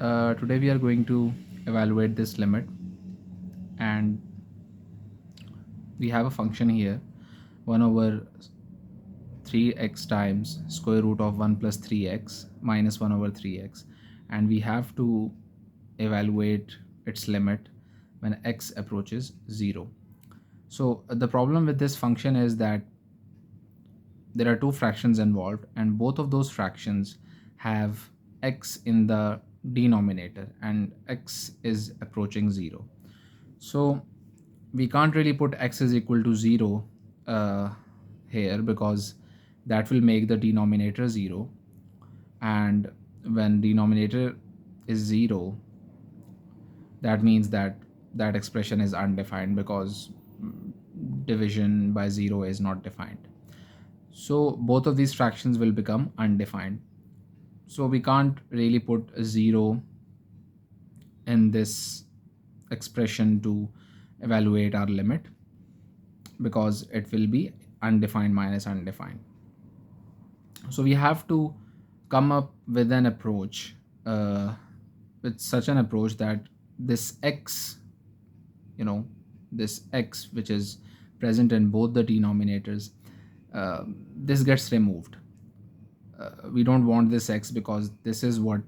Today we are going to evaluate this limit, and we have a function here 1 over 3x times square root of 1 plus 3x minus 1 over 3x, and we have to evaluate its limit when x approaches 0. So the problem with this function is that there are two fractions involved, and both of those fractions have x in the denominator and x is approaching 0. So we can't really put x is equal to 0 uh, here, because that will make the denominator 0, and when denominator is 0, that means that that expression is undefined, because division by 0 is not defined. So both of these fractions will become undefined. So we can't really put a 0 in this expression to evaluate our limit, because it will be undefined minus undefined. So we have to come up with an approach, with such an approach that this x, you know, this x which is present in both the denominators, this gets removed. We don't want this x, because this is what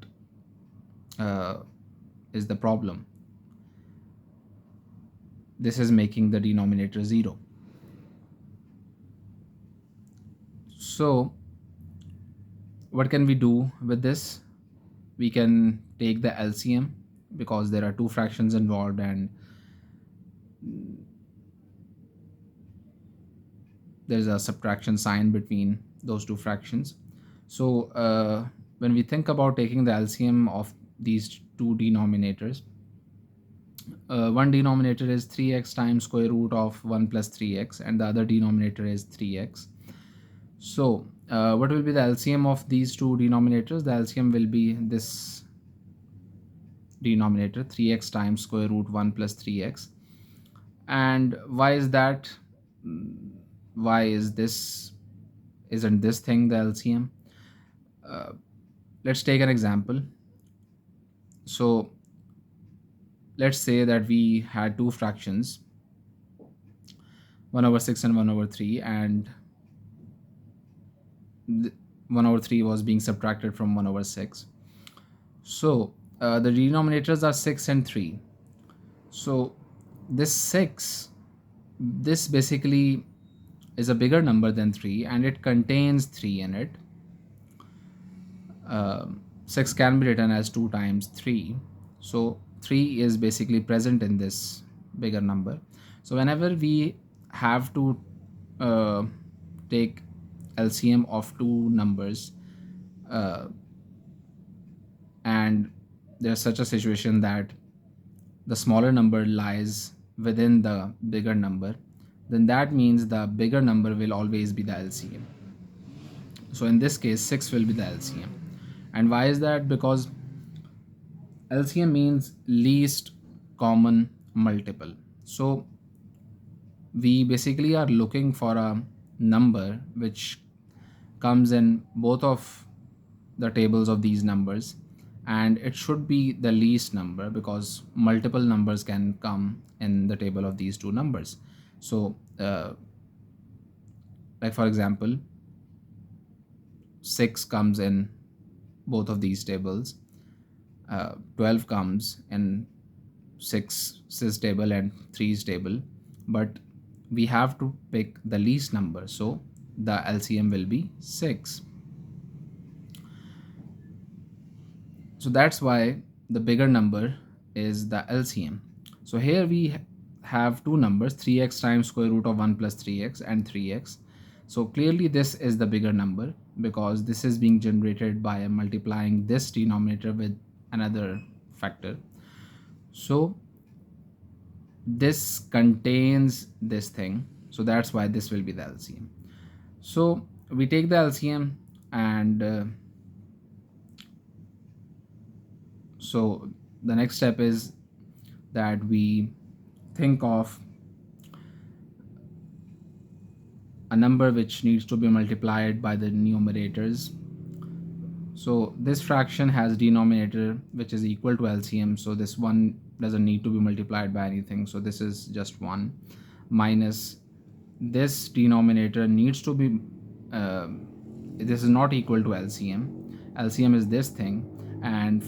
uh, is the problem. This is making the denominator 0. So what can we do with this? We can take the LCM, because there are two fractions involved, and there's a subtraction sign between those two fractions. So when we think about taking the LCM of these two denominators, one denominator is 3x times square root of 1 plus 3x, and the other denominator is 3x. So what will be the LCM of these two denominators? The LCM will be this denominator, 3x times square root 1 plus 3x. And why is that? Why isn't this thing the LCM? Let's take an example. So let's say that we had two fractions, 1 over 6 and 1 over 3, and 1 over 3 was being subtracted from 1 over 6. So the denominators are 6 and 3. So this 6, this basically is a bigger number than 3, and it contains 3 in it. 6 can be written as 2 times 3. So 3 is basically present in this bigger number. So whenever we have to take LCM of two numbers, and there's such a situation that the smaller number lies within the bigger number, then that means the bigger number will always be the LCM. So in this case, 6 will be the LCM. And why is that? Because LCM means least common multiple. So we basically are looking for a number which comes in both of the tables of these numbers, and it should be the least number, because multiple numbers can come in the table of these two numbers. So like for example, 6 comes in both of these tables, 12 comes in 6's table and 3's table, but we have to pick the least number, so the LCM will be 6. So that's why the bigger number is the LCM. So here we have two numbers, 3x times square root of 1 plus 3x and 3x. So clearly this is the bigger number, because this is being generated by multiplying this denominator with another factor. So this contains this thing, so that's why this will be the LCM. So we take the LCM, and so the next step is that we think of a number which needs to be multiplied by the numerators So this fraction has denominator which is equal to LCM, so this one doesn't need to be multiplied by anything, so this is just 1 minus this denominator needs to be uh, this is not equal to LCM is this thing, and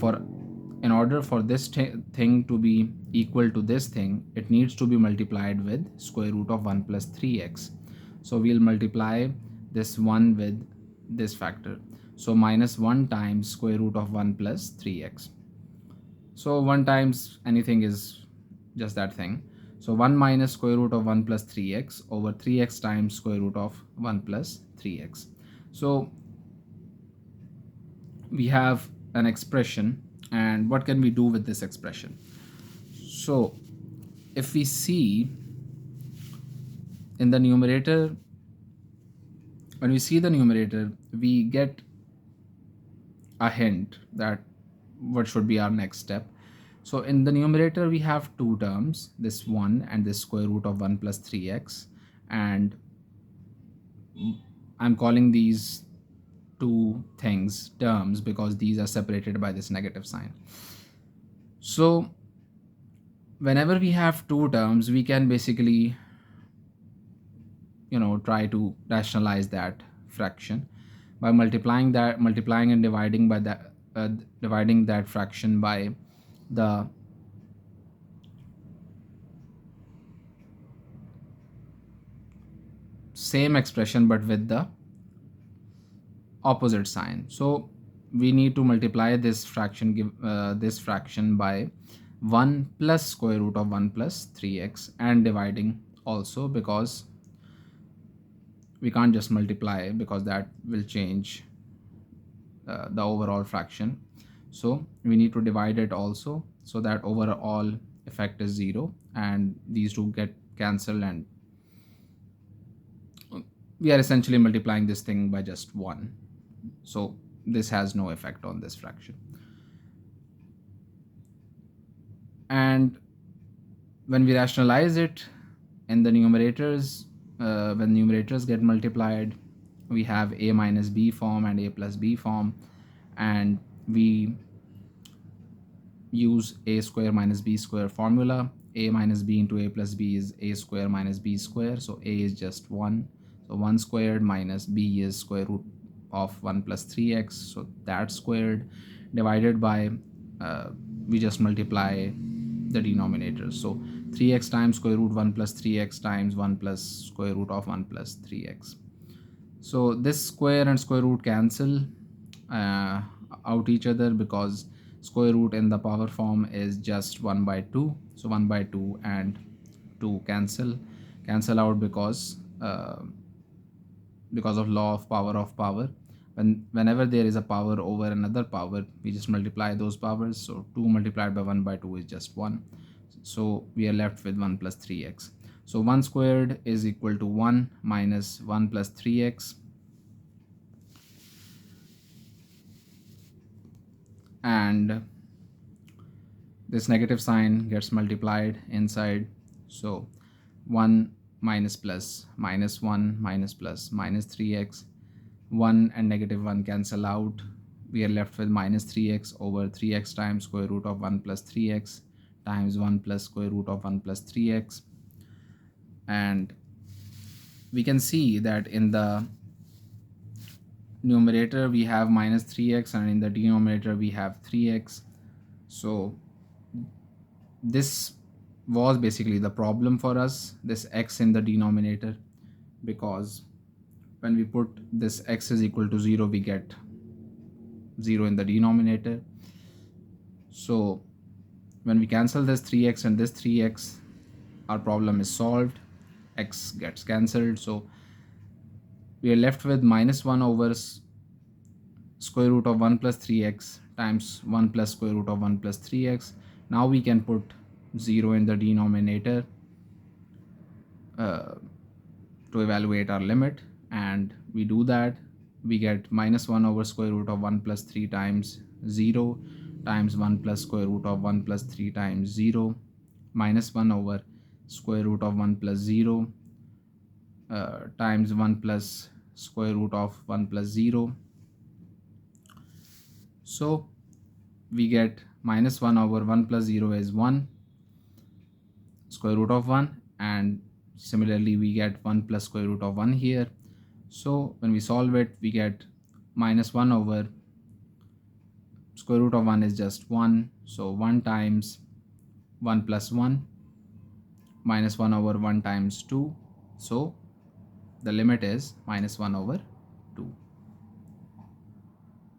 in order for this thing to be equal to this thing, it needs to be multiplied with square root of 1 plus 3x. So we'll multiply this 1 with this factor, so minus 1 times square root of 1 plus 3x. So 1 times anything is just that thing. So 1 minus square root of 1 plus 3x over 3x times square root of 1 plus 3x. So we have an expression, and what can we do with this expression? So if we see in the numerator, when we see the numerator, we get a hint that what should be our next step. So in the numerator we have two terms, this 1 and this square root of 1 plus 3x, and I'm calling these two things terms because these are separated by this negative sign. So whenever we have two terms, we can basically try to rationalize that fraction by multiplying and dividing by that dividing that fraction by the same expression but with the opposite sign. So we need to multiply this fraction this fraction by 1 plus square root of 1 plus 3x and dividing also, because we can't just multiply because that will change the overall fraction. So we need to divide it also, so that overall effect is 0 and these two get cancelled, and we are essentially multiplying this thing by just 1. So this has no effect on this fraction. And when we rationalize it in the numerators, when numerators get multiplied, we have a minus b form and a plus b form, and we use a square minus b square formula. A minus b into a plus b is a square minus b square, so a is just 1, so 1 squared minus b is square root of 1 plus 3x, so that squared divided by we just multiply the denominators, so 3x times square root 1 plus 3x times 1 plus square root of 1 plus 3x. So this square and square root cancel out each other, because square root in the power form is just 1 by 2, so 1 by 2 and 2 cancel out because of law of power. Whenever there is a power over another power, we just multiply those powers, so 2 multiplied by 1 by 2 is just 1, so we are left with 1 plus 3x. So 1 squared is equal to 1 minus 1 plus 3x, and this negative sign gets multiplied inside, so 1 minus plus minus 1 minus plus minus 3x, 1 and negative 1 cancel out, we are left with minus 3x over 3x times square root of 1 plus 3x times 1 plus square root of 1 plus 3x. And we can see that in the numerator we have minus 3x and in the denominator we have 3x. So this was basically the problem for us, this x in the denominator, because when we put this x is equal to 0, we get 0 in the denominator. So when we cancel this 3x and this 3x, our problem is solved, x gets cancelled, so we are left with minus 1 over square root of 1 plus 3x times 1 plus square root of 1 plus 3x. Now we can put 0 in the denominator to evaluate our limit, and we do that. We get minus 1 over square root of 1 plus 3 times 0 times 1 plus square root of 1 plus 3 times 0 minus 1 over square root of 1 plus 0 times 1 plus square root of 1 plus 0 So we get minus 1 over 1 plus 0 is 1 square root of 1, and similarly we get 1 plus square root of 1 here. So when we solve it, we get minus 1 over square root of 1 is just 1, so 1 times 1 plus 1 minus 1 over 1 times 2, so the limit is minus 1 over 2.